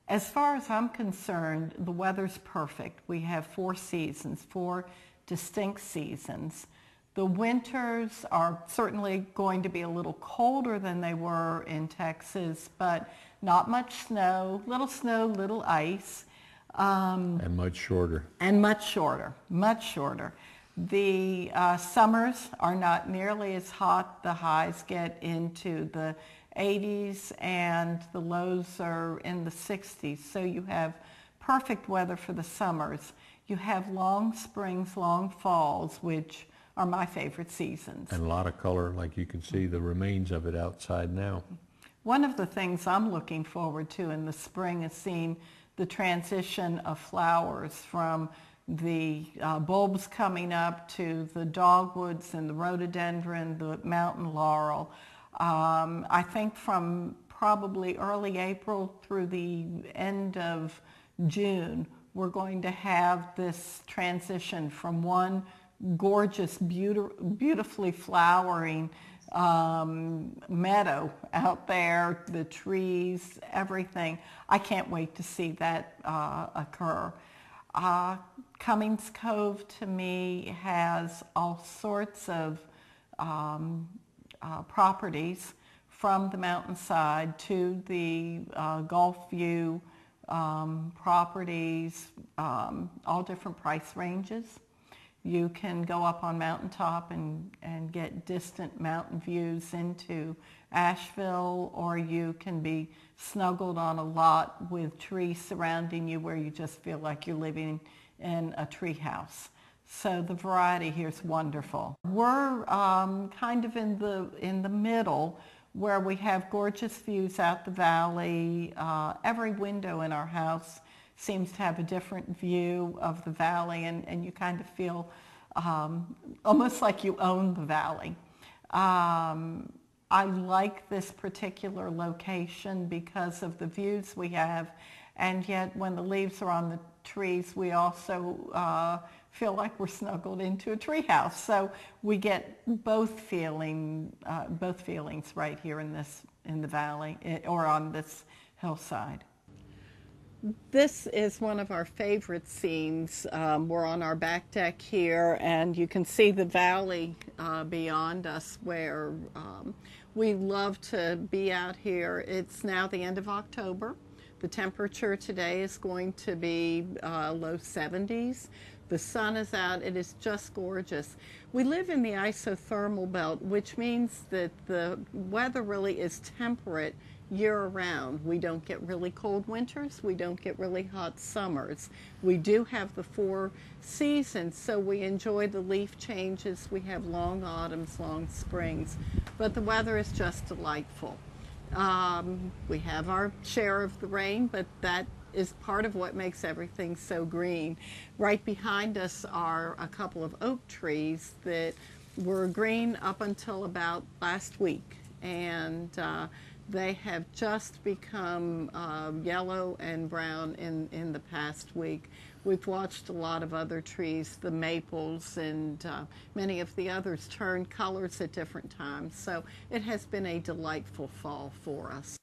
As far as I'm concerned, the weather's perfect. We have 4 seasons, 4 distinct seasons. The winters are certainly going to be a little colder than they were in Texas, but not much snow, little ice. And much shorter. And much shorter, much shorter. The summers are not nearly as hot. The highs get into the 80s and the lows are in the 60s. So you have perfect weather for the summers. You have long springs, long falls, which are my favorite seasons. And a lot of color, like you can see the remains of it outside now. One of the things I'm looking forward to in the spring is seeing the transition of flowers from the bulbs coming up to the dogwoods and the rhododendron, the mountain laurel. I think from probably early April through the end of June, we're going to have this transition from one gorgeous, beautifully flowering meadow out there, the trees, everything. I can't wait to see that occur. Cummings Cove to me has all sorts of properties, from the mountainside to the Gulf View properties, all different price ranges. You can go up on mountaintop and get distant mountain views into Asheville, or you can be snuggled on a lot with trees surrounding you where you just feel like you're living in a tree house. So the variety here is wonderful. We're kind of in the middle, where we have gorgeous views out the valley. Every window in our house seems to have a different view of the valley, and you kind of feel almost like you own the valley. I like this particular location because of the views we have, and yet when the leaves are on the trees, we also feel like we're snuggled into a treehouse. So we get both feelings right here in the valley, or on this hillside. This is one of our favorite scenes. We're on our back deck here, and you can see the valley beyond us, where we love to be out here. It's now the end of October. The temperature today is going to be low 70s. The sun is out. It is just gorgeous. We live in the isothermal belt, which means that the weather really is temperate year-round. We don't get really cold winters. We don't get really hot summers. We do have the 4 seasons, so we enjoy the leaf changes. We have long autumns, long springs, but the weather is just delightful. We have our share of the rain, but that is part of what makes everything so green. Right behind us are a couple of oak trees that were green up until about last week, and they have just become yellow and brown in the past week. We've watched a lot of other trees, the maples and many of the others, turn colors at different times. So it has been a delightful fall for us.